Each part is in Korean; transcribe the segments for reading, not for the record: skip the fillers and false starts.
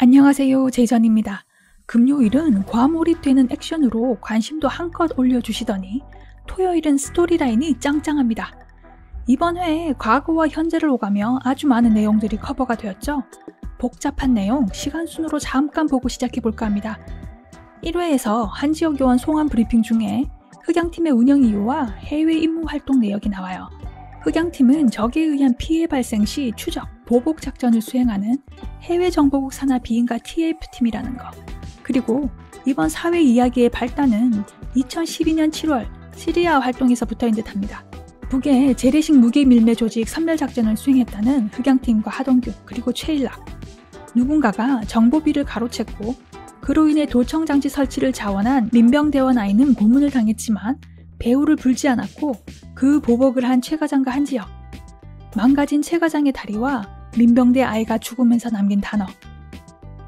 안녕하세요, 제이전입니다. 금요일은 과몰입되는 액션으로 관심도 한껏 올려주시더니 토요일은 스토리라인이 짱짱합니다. 이번 회에 과거와 현재를 오가며 아주 많은 내용들이 커버가 되었죠. 복잡한 내용 시간 순으로 잠깐 보고 시작해볼까 합니다. 1회에서 한지혁 요원 송환 브리핑 중에 흑양팀의 운영 이유와 해외 임무 활동 내역이 나와요. 흑양팀은 적에 의한 피해 발생 시 추적, 보복 작전을 수행하는 해외정보국 산하 비인가 TF팀이라는 거. 그리고 이번 사회 이야기의 발단은 2012년 7월 시리아 활동에서부터인 듯합니다. 북의 재래식 무기 밀매 조직 선멸작전을 수행했다는 흑양팀과 하동규 그리고 최일락. 누군가가 정보비를 가로챘고 그로 인해 도청장치 설치를 자원한 민병대원 아이는 고문을 당했지만 배후를 불지 않았고 그 보복을 한 최과장과 한지혁. 망가진 최과장의 다리와 민병대 아이가 죽으면서 남긴 단어.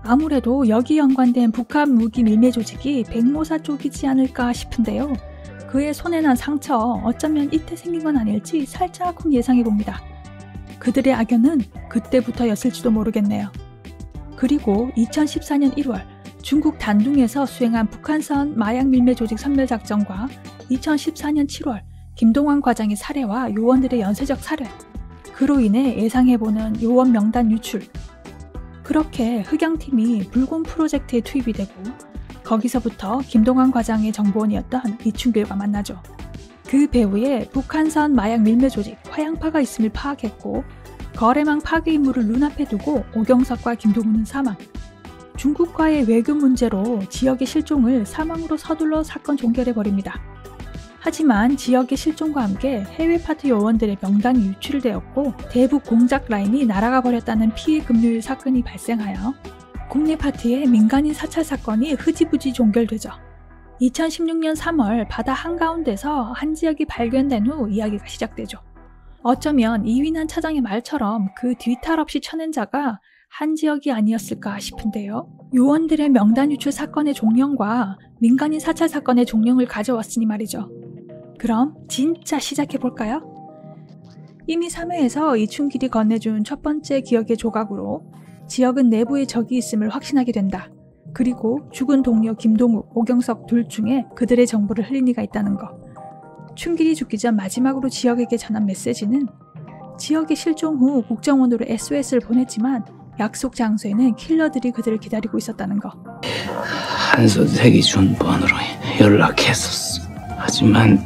아무래도 여기 연관된 북한 무기 밀매 조직이 백모사 쪽이지 않을까 싶은데요. 그의 손에 난 상처 어쩌면 이때 생긴 건 아닐지 살짝쿵 예상해봅니다. 그들의 악연은 그때부터였을지도 모르겠네요. 그리고 2014년 1월 중국 단둥에서 수행한 북한산 마약 밀매 조직 선멸작전과 2014년 7월 김동완 과장의 살해와 요원들의 연쇄적 살해, 그로 인해 예상해보는 요원 명단 유출. 그렇게 흑양팀이 불공 프로젝트에 투입이 되고 거기서부터 김동완 과장의 정보원이었던 이춘길과 만나죠. 그 배후에 북한산 마약 밀매 조직 화양파가 있음을 파악했고 거래망 파괴 임무를 눈앞에 두고 오경석과 김동훈은 사망. 중국과의 외교 문제로 지역의 실종을 사망으로 서둘러 사건 종결해버립니다. 하지만 지역의 실종과 함께 해외 파트 요원들의 명단이 유출되었고 대북 공작 라인이 날아가 버렸다는 피해 금요일 사건이 발생하여 국내 파트의 민간인 사찰 사건이 흐지부지 종결되죠. 2016년 3월 바다 한가운데서 한지혁이 발견된 후 이야기가 시작되죠. 어쩌면 이윈한 차장의 말처럼 그 뒤탈 없이 쳐낸 자가 한지혁이 아니었을까 싶은데요. 요원들의 명단 유출 사건의 종영과 민간인 사찰 사건의 종영을 가져왔으니 말이죠. 그럼 진짜 시작해볼까요? 이미 3회에서 이춘길이 건네준 첫 번째 기억의 조각으로 지역은 내부에 적이 있음을 확신하게 된다. 그리고 죽은 동료 김동욱, 오경석 둘 중에 그들의 정보를 흘린 이가 있다는 것. 춘길이 죽기 전 마지막으로 지역에게 전한 메시지는 지역의 실종 후 국정원으로 SOS를 보냈지만 약속 장소에는 킬러들이 그들을 기다리고 있었다는 거. 한선택이 준 번호로 연락했었어. 하지만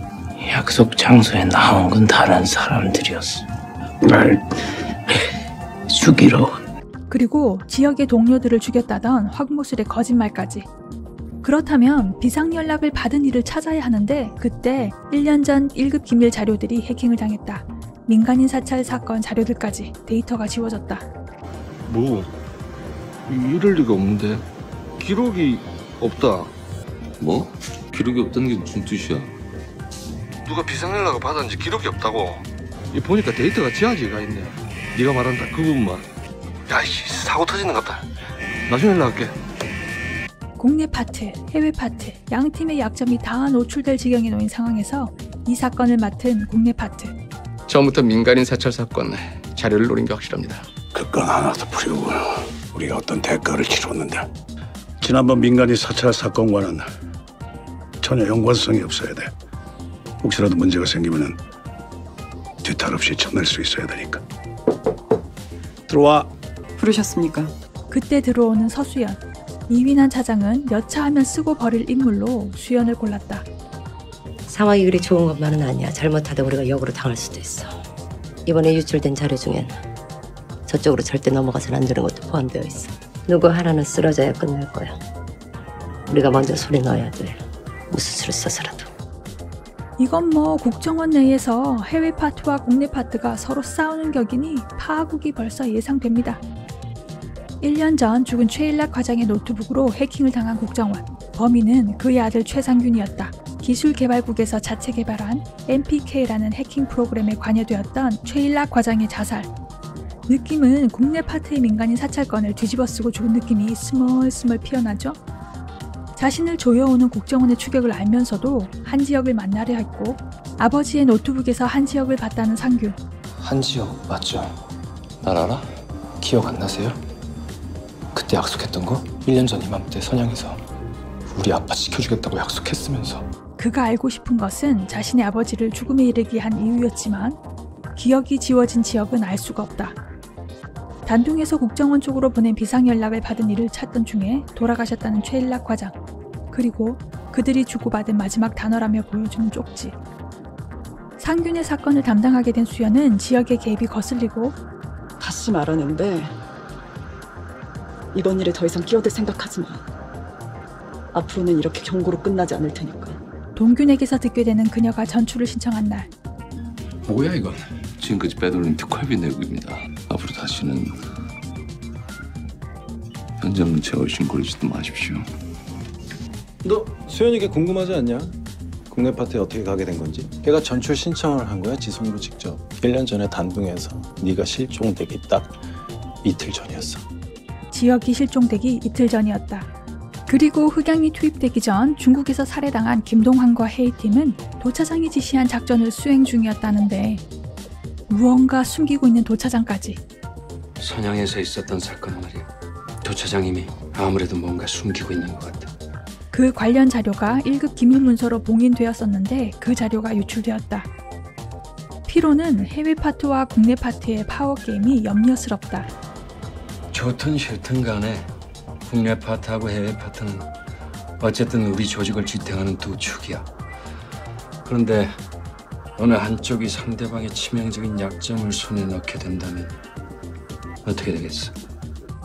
약속 장소에 나온 건 다른 사람들이었어. 날 죽이러. 그리고 지역의 동료들을 죽였다던 확모술의 거짓말까지. 그렇다면 비상연락을 받은 이를 찾아야 하는데 그때 1년 전 1급 기밀 자료들이 해킹을 당했다. 민간인 사찰 사건 자료들까지 데이터가 지워졌다. 뭐? 이럴 리가 없는데. 기록이 없다. 뭐? 기록이 없다는 게 무슨 뜻이야? 누가 비상연락을 받았는지 기록이 없다고. 이 보니까 데이터가 지하지가 있네. 네가 말한다 그 부분만. 야이씨, 사고 터지는 것 같다. 나중에 연락할게. 국내 파트, 해외 파트, 양 팀의 약점이 다 노출될 지경에 놓인 상황에서 이 사건을 맡은 국내 파트. 처음부터 민간인 사찰 사건 자료를 노린 게 확실합니다. 그 건 하나도 풀이고 우리가 어떤 대가를 치렀는데 지난번 민간인 사찰 사건과는 전혀 연관성이 없어야 돼. 혹시라도 문제가 생기면은 뒤탈 없이 쳐낼 수 있어야 되니까. 들어와. 부르셨습니까? 그때 들어오는 서수연. 이윈한 차장은 여차하면 쓰고 버릴 인물로 수연을 골랐다. 상황이 그리 좋은 것만은 아니야. 잘못하다 우리가 역으로 당할 수도 있어. 이번에 유출된 자료 중엔 저쪽으로 절대 넘어가서는 안 되는 것도 포함되어 있어. 누구 하나는 쓰러져야 끝날 거야. 우리가 먼저 손에 넣어야 돼. 무슨 수를 써서라도. 이건 뭐 국정원 내에서 해외 파트와 국내 파트가 서로 싸우는 격이니 파국이 벌써 예상됩니다. 1년 전 죽은 최일락 과장의 노트북으로 해킹을 당한 국정원. 범인은 그의 아들 최상균이었다. 기술개발국에서 자체 개발한 MPK라는 해킹 프로그램에 관여되었던 최일락 과장의 자살. 느낌은 국내 파트의 민간인 사찰건을 뒤집어쓰고 죽은 느낌이 스멀스멀 피어나죠. 자신을 조여오는 국정원의 추격을 알면서도 한지혁을 만나려 했고 아버지의 노트북에서 한지혁을 봤다는 상규. 한지혁 맞죠? 날 알아? 기억 안 나세요? 그때 그때 약속했던 거? 1년 전 이맘때 선양에서 우리 아빠 지켜주겠다고 약속했으면서. 그가 알고 싶은 것은 자신의 아버지를 죽음에 이르게 한 이유였지만 기억이 지워진 지역은 알 수가 없다. 단둥에서 국정원 쪽으로 보낸 비상연락을 받은 이를 찾던 중에 돌아가셨다는 최일락 과장, 그리고 그들이 주고받은 마지막 단어라며 보여주는 쪽지. 상균의 사건을 담당하게 된 수연은 지역의 개입이 거슬리고 다시 말하는데 이번 일에 더 이상 끼어들 생각하지 마. 앞으로는 이렇게 경고로 끝나지 않을 테니까. 동균에게서 듣게 되는 그녀가 전출을 신청한 날. 뭐야 이건? 지금까지 빼돌린 특활비 내역입니다. 앞으로 다시는 현장 문체가 얼씬거리지도 마십시오. 너 수연이게 궁금하지 않냐? 국내 파트에 어떻게 가게 된 건지. 걔가 전출 신청을 한 거야, 지송으로 직접. 1년 전에 단둥에서 네가 실종되기 딱 이틀 전이었어. 지역이 실종되기 이틀 전이었다. 그리고 흑양이 투입되기 전 중국에서 살해당한 김동환과 헤이팀은 도차장이 지시한 작전을 수행 중이었다는데 무언가 숨기고 있는 도차장까지. 선양에서 있었던 사건 말이야. 도차장님이 아무래도 뭔가 숨기고 있는 것 같아. 그 관련 자료가 1급 기밀문서로 봉인되었었는데 그 자료가 유출되었다. 피로는 해외 파트와 국내 파트의 파워게임이 염려스럽다. 좋든 싫든 간에 국내 파트하고 해외 파트는 어쨌든 우리 조직을 지탱하는 두 축이야. 그런데 어느 한쪽이 상대방의 치명적인 약점을 손에 넣게 된다면 어떻게 되겠어?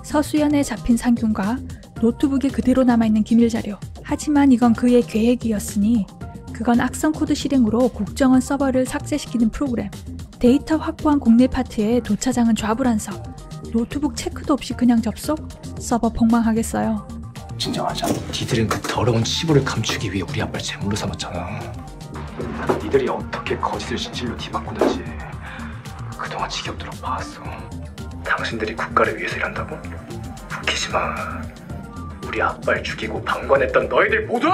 서수연에 잡힌 상균과 노트북에 그대로 남아있는 기밀자료. 하지만 이건 그의 계획이었으니 그건 악성 코드 실행으로 국정원 서버를 삭제시키는 프로그램. 데이터 확보한 국내 파트에 도차장은 좌불안석. 노트북 체크도 없이 그냥 접속? 서버 폭망하겠어요. 진정하자. 니들은 그 더러운 치부를 감추기 위해 우리 아빠를 제물로 삼았잖아. 니들이 어떻게 거짓을 진실로 뒤바꾸는지 그동안 지겹도록 봐왔어. 당신들이 국가를 위해서 일한다고? 웃기지 마. 우리 아빠를 죽이고 방관했던 너희들 모두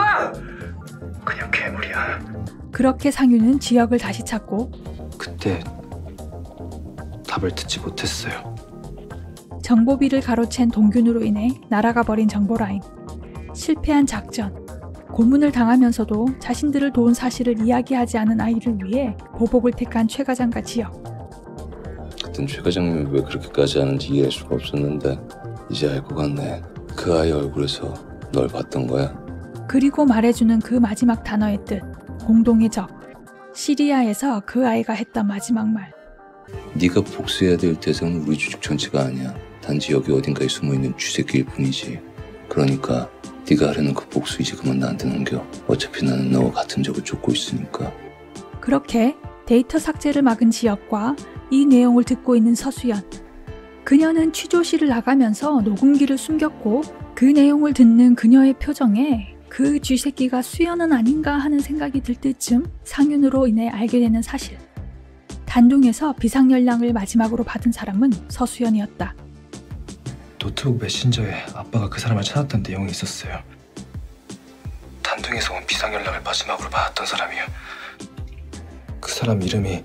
그냥 괴물이야. 그렇게 상윤은 지역을 다시 찾고 그때 답을 듣지 못했어요. 정보비를 가로챈 동균으로 인해 날아가 버린 정보라인. 실패한 작전. 고문을 당하면서도 자신들을 도운 사실을 이야기하지 않은 아이를 위해 보복을 택한 최 과장과 지역. 그땐 최 과장님이 왜 그렇게까지 하는지 이해할 수가 없었는데 이제 알 것 같네. 그 아이 얼굴에서 널 봤던 거야. 그리고 말해주는 그 마지막 단어의 뜻. 공동의 적. 시리아에서 그 아이가 했던 마지막 말. 네가 복수해야 될 대상은 우리 조직 전체가 아니야. 단지 여기 어딘가에 숨어있는 쥐새끼일 뿐이지. 그러니까 네가 하려는 그 복수 이제 그만 나한테 넘겨. 어차피 나는 너와 같은 적을 쫓고 있으니까. 그렇게 데이터 삭제를 막은 지역과 이 내용을 듣고 있는 서수연. 그녀는 취조실을 나가면서 녹음기를 숨겼고 그 내용을 듣는 그녀의 표정에 그 쥐새끼가 수연은 아닌가 하는 생각이 들 때쯤 상윤으로 인해 알게 되는 사실. 단둥에서 비상연락을 마지막으로 받은 사람은 서수연이었다. 노트북 메신저에 아빠가 그 사람을 찾았던 내용이 있었어요. 단둥에서 온 비상연락을 마지막으로 받았던 사람이요. 그 사람 이름이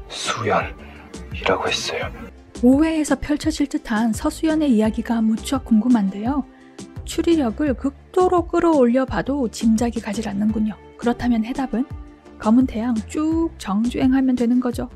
서수연이라고 했어요. 오해에서 펼쳐질 듯한 서수연의 이야기가 무척 궁금한데요. 추리력을 극도로 끌어올려 봐도 짐작이 가질 않는군요. 그렇다면 해답은 검은 태양 쭉 정주행하면 되는 거죠.